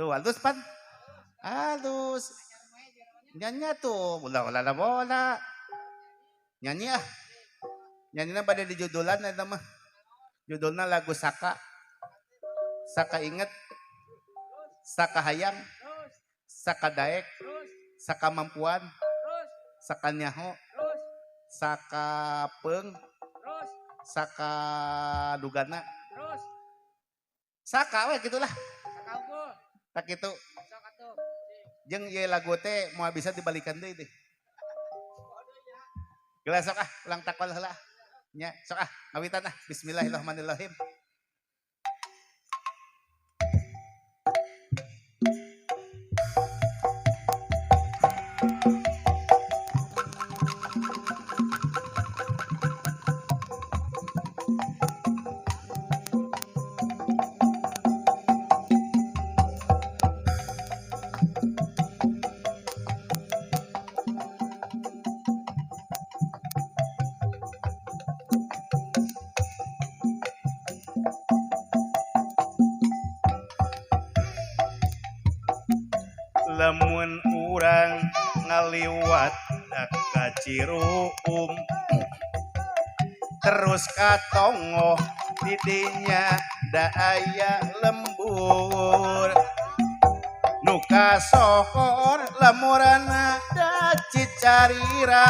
Tuh halus pan. Halus. Nyanyi tuh. Bola bola. Nyanyi ah. Nyanyi pada di judulan eta mah. Judulnya lagu Saka. Saka inget. Saka hayang. Saka daek. Saka mampuan. Saka nyaho. Saka peng. Saka dugana. Saka we gitulah. Tak gitu. Jeung ieu lagu teh moal bisa dibalikan deui teh. Geus sok ah ulang takal heula. Nya sok ah ngawitan ah bismillahirrahmanirrahim. Lamun urang ngaliwat ka Ciruum terus katongo didinya da aya lembur nu kasohor lamurana da Cicarira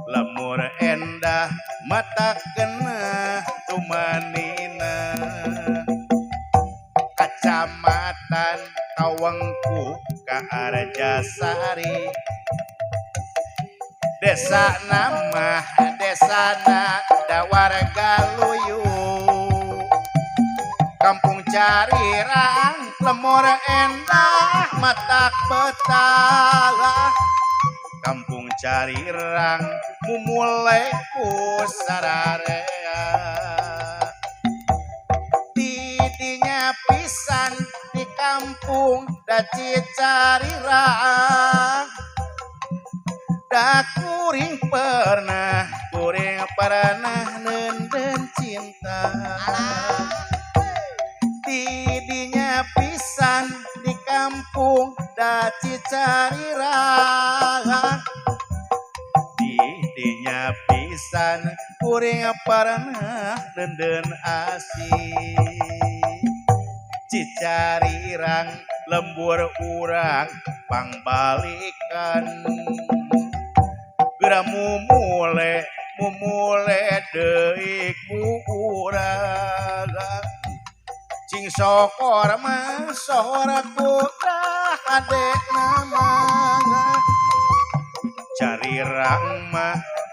lamur endah mata kena tumanina Kecamatan Kawengku ka Arjasari desa nama desana da warga luyu kampung Carirang lemur endah matak betala kampung Carirang mumule ku sararea didinya pisan di kampung da Cicarira da kuring pernah nenden cinta didinya pisan di kampung da Cicarira didinya pisan kuring pernah nenden asih Cicarirang lembur urang pangbalikan geura mumule deui ku urang cing sokor mah sohor putra adekna mah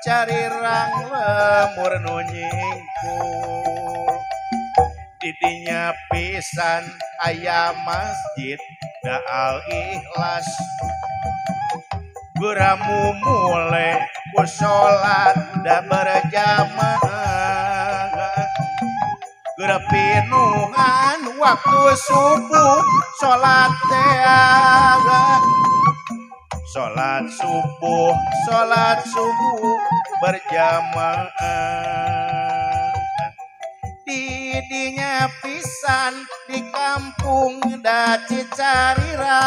Carirang lemur nu nyingkul didinya pisan aya masjid da Al Ikhlas geura mumule ku salat da berjamaah geura pinuhan waktu subuh salat teh salat subuh berjamaah didinya pisan di kampung da Cicarira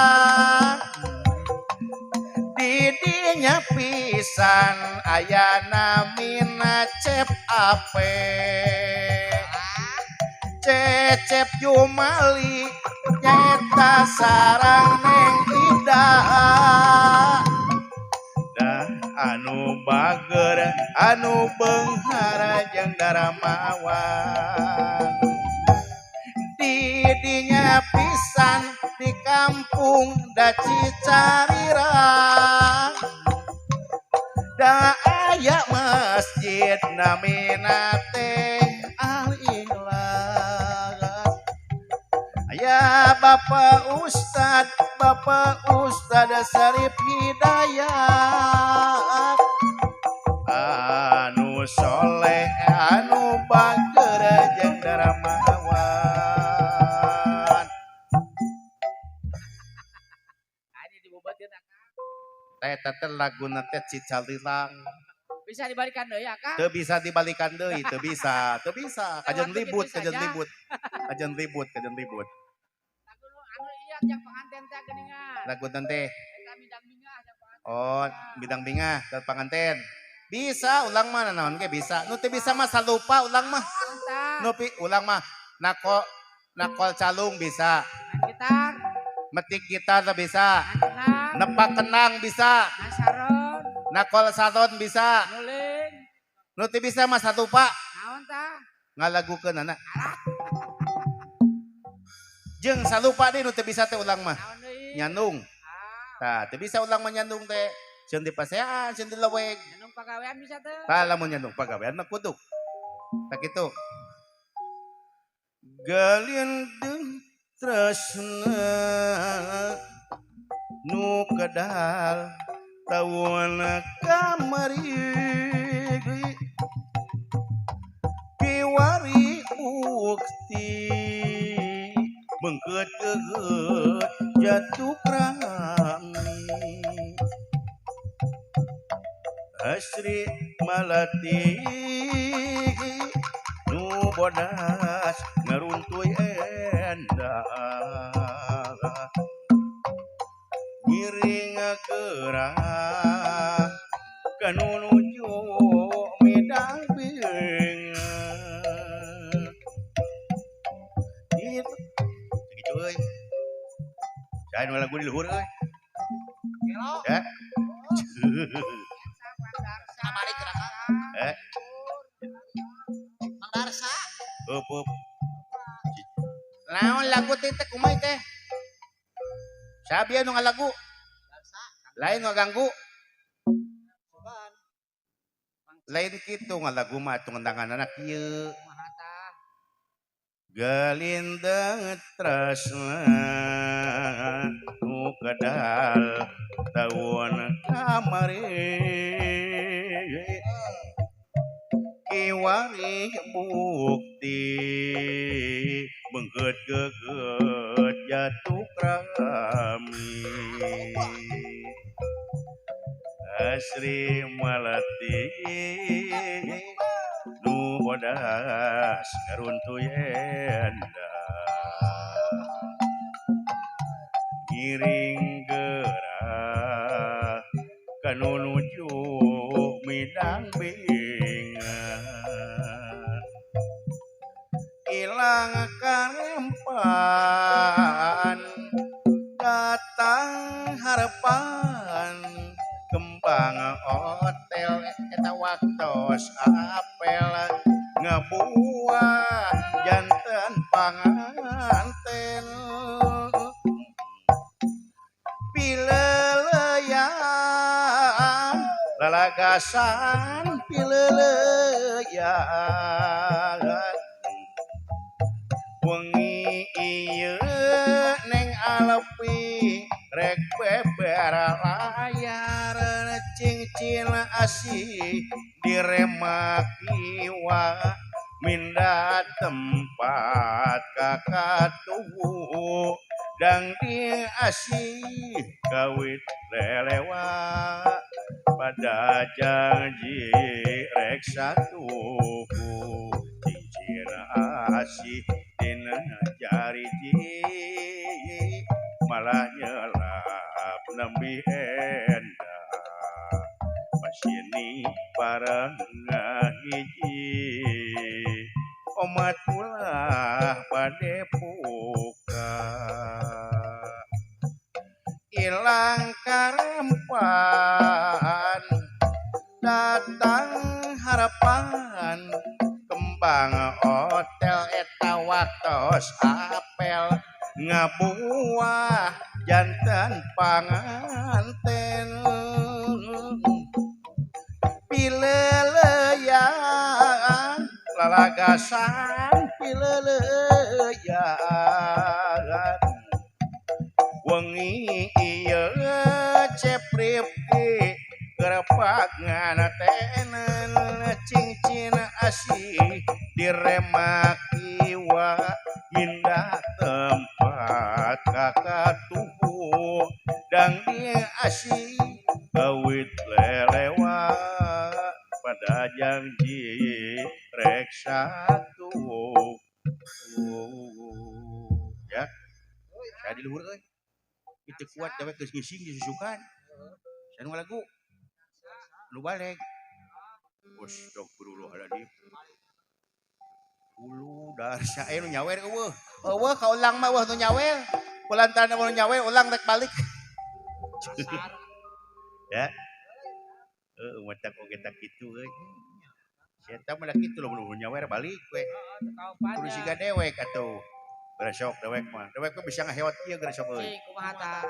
didinya pisan ayana mina cep ape Cecep Jumali nyata sarang neng Ida dah anu bager anu beunghara jeung daramawan didinya pisan di kampung da Cicarira da aya masjid namina teh Al Ikhlas aya Bapak Ustad Sarip Hidayat anu soleh anu bager jeung daramawan teh laguna teh Cicarirang bisa dibalikan deui ya Kang? teu bisa dibalikan deui teu bisa kajen ribut ajak pengantin teh geuningan. lagu teh. Eta bidang bingah ajak pengantin. Oh, bidang bingah ke panganten. Bisa ulang mah naon ge bisa. Nu teu bisa mah salupa ulang mah. Entah. Nu ulang mah nakol calung bisa. Main gitar, Metik gitar teh bisa. main kenang, Nepak kenang bisa. main saron, Nakol saron bisa. nuling. Nu teu bisa mah salupa. Naon tah? Ngalagukeun anak. Jeung salupa deui nu teu bisa teh ulang mah. Naon deui? Nyandung. Ah, Tah teu bisa ulang mah nyandung teh. Sieun di pasean, sieun di leweg. nyanung pagawean bisa teh. Tah lamun nyandung pagawean mah kudu. Tak kitu. Galindung tresna nu kadal tawona kamari kiwari ukti mengkeut jatuh rami asri malati nu bodas ngeruntuy endah miring gerah kanu nuju midang bing gitu gitu euy saya nu lagu di luhur euy Gelo. ya Kamari keraka. eh Mang Darsa. up naon lagu teh teh kumaha teh sabi anu ngalagu Darsa. lain ngaganggu Soban. lain kitu ngalagu mah tungandangan anak ieu Kumaha tah? galindang tresna nu kadal tawon kamari kiwari bukti beungkeut geget jatuh rami asri malati nu bodas ngaruntuy endah giring gerah kanu nuju midang binga ilang karempan datang harapan kembang hotel eta waktos apel ngabuah janten panganten pileleyan lalagasan pileleyan wengi ieu neng alepi rek beber layar cincin asih diremak iwa minda tempat kakatuhu dang di asih kawit lelewa pada janji rek satuku cincin asih dina jariji malah nyelap nembi endah pasini bareng ngahiji omat ulah bade buka ilang karempan datang harapan kembang hotel eta waktos apel ngabuah jantan panganten pileleyan lalagasan pileleyan wengi ieu cepripki gerepak nganatenen cincin asih diremak iwa minda tempat kakatuhu dang dia asih kawit lelewa pada janji rek satu ya saya di luhur euy Itu kuat dewek geus ngising disusukan. Sanu lagu. Nu balik. Astagfirullahaladzim. Ulu darsa nu nyawer eueuh. Eueuh ka ulang mah eueuh nu nyawer. Kulantaran nu nyawer ulang rek balik. Ya. Matak oge tak kitu euy. Eta mah kitu loh nu nyawer balik we. Kudu siga dewek atuh. Gresok dewek mah. Dewek mah bisa ngahewat ieu gresok euy. Cing kumaha tah?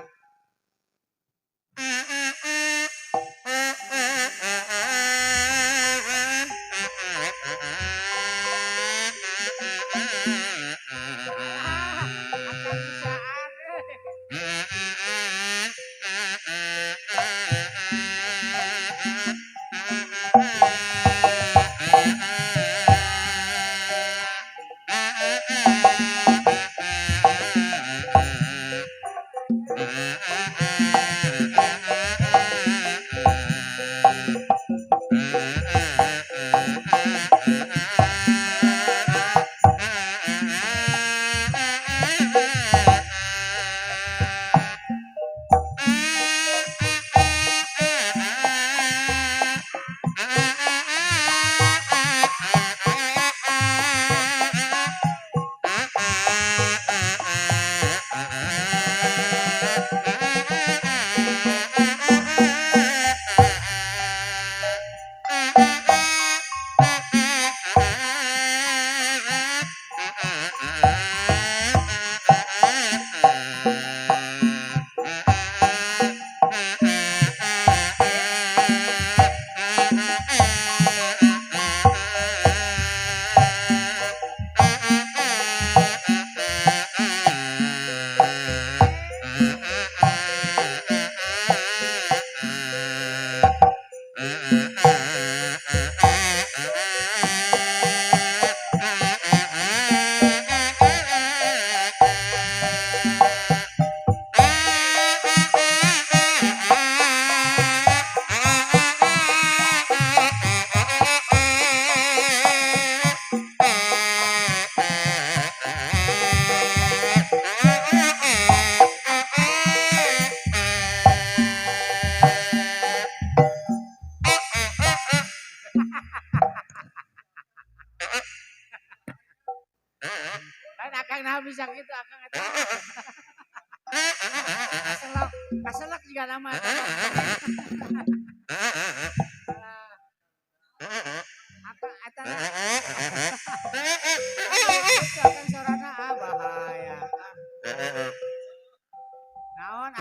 Kan akang nah bisa gitu akang eta. Kaselak, kaselak juga nama. Akang eta. Akang sorana bahaya. Naon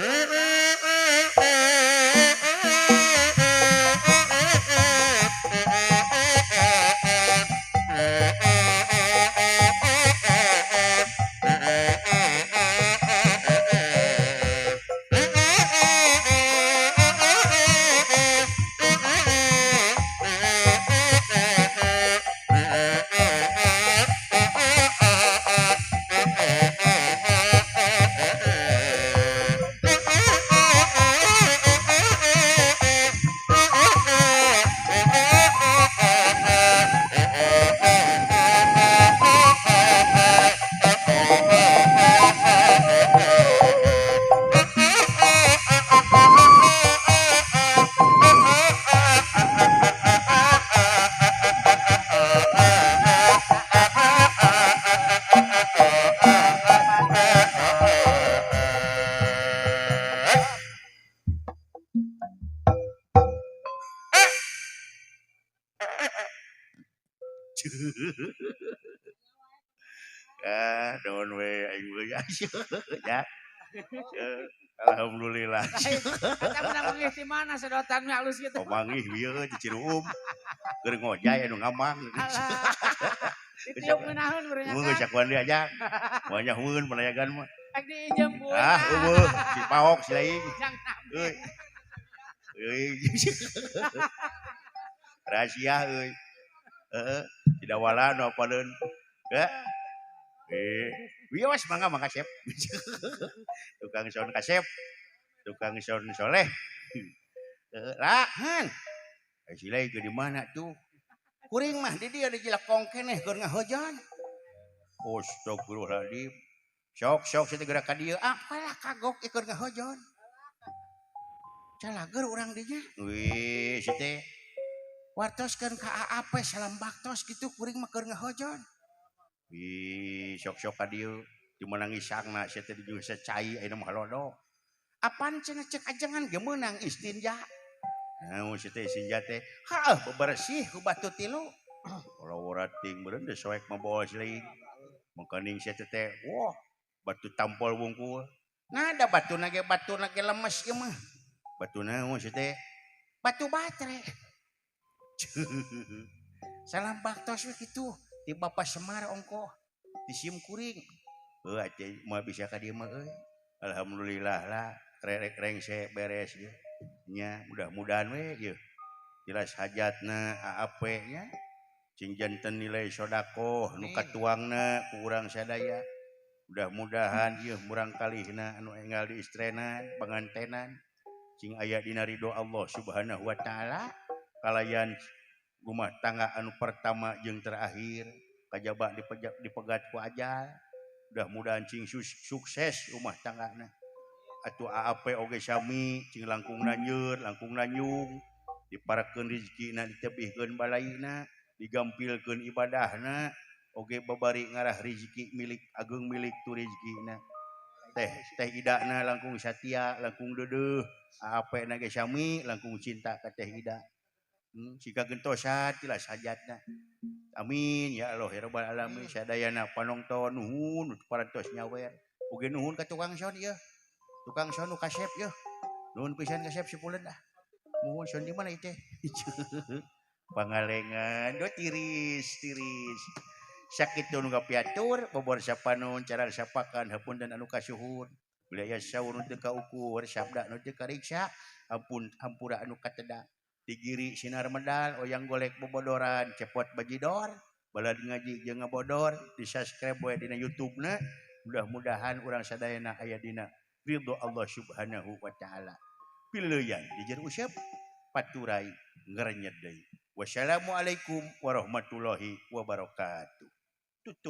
Naon we aing we ya. Alhamdulillah. Eta menang mangih di mana sedotan mah halus gitu. Pamangih ieu di Ciruum. Keur ngojay anu ngamang. Ditiup meunahun urang Geus sakuan dia aja. Moanya heueun panayagan mah. Ek diinjem pun. Eueuh, si Paok si lain. Jang nami. Euy. Euy. Rahasia euy. Heeh, tidak wala nu apadeun. Ya. Wios mangga kasep. Tukang sound kasep. Tukang sound soleh. Lah, Han. Si lain ke di mana tuh? Kuring mah di dia di Jelakong keneh keur ngahojan. Astagfirullahaladzim. Sok situ gerak ka dieu. Apalah kagok ikut ngahojon. Calager urang dinya. Wih, situ. Wartoskeun ka AAP salam baktos gitu kuring mah keur ngahojon. Wih, sok-sok ka dieu. Di menang isangna situ di jeung secai ayeuna mah halodo. Apaan cenah cek ajangan ge meunang istinja. Naon situ istinja teh? Heuh, bebersih ku batu tilu. Kalau urating beureun teh soek mah bos leuing. Mangkaning situ teh, wah, batu tampol wungkul. Nah, ada batu nage lemes ieu mah. Batu naon situ teh? Batu baterai. Salam baktos we kitu. Ti Bapak Semar ongkoh. Di Sim Kuring. Heuh atuh moal bisa ka dieu mah euy. Alhamdulillah lah. Rek-rengse beres ieu. Nya mudah-mudahan we ieu. Jelas hajatna AAP nya. Cing janten nilai sodaqoh nu katuangna ku urang sadaya. Mudah-mudahan ieu murang kalihna anu enggal di istrenan, pangantenan. Cing aya dina ridho Allah Subhanahu wa taala. Kalayan rumah tangga anu pertama jeung terakhir kajaba dipegat ku ajal. Mudah-mudahan cing sukses rumah tanggana. Atuh AAP oge sami cing langkungna nyeur, langkungna nyung. Diparekeun rezekina ditebihkeun balaina, digampilkeun ibadahna, oge babari ngarah rezeki milik ageung milik tu rezekina. Teh idana langkung satia, langkung deudeuh, AAP na ge sami langkung cinta ka Teh Ida. Siga gentosan tilas hajatna. Amin ya Allah ya rabbal alamin. Sadayana panonton nuhun parantos nyawer. Oge nuhun ka tukang sound ieu. Tukang sound nu kasep ieu. Nuhun pisan kasep sipuleun dah. Nuhun sound di mana teh? Pangalengan, do tiris. Sakitu nu kapiatur bobor sapanon cara sapakan hapunten anu kasuhun. Bilaya saur nu teu kaukur, sabda nu teu kariksa, hampura anu kateda. Digiri sinar medal oyang golek bobodoran cepot bajidor balad ngaji jeung ngabodor di subscribe we dina YouTube-na. Mudah-mudahan urang sadayana aya dina ridho Allah Subhanahu wa taala. Pileuyan dijer usep paturai ngarenyet deui. Wassalamualaikum warahmatullahi wabarakatuh. Tutup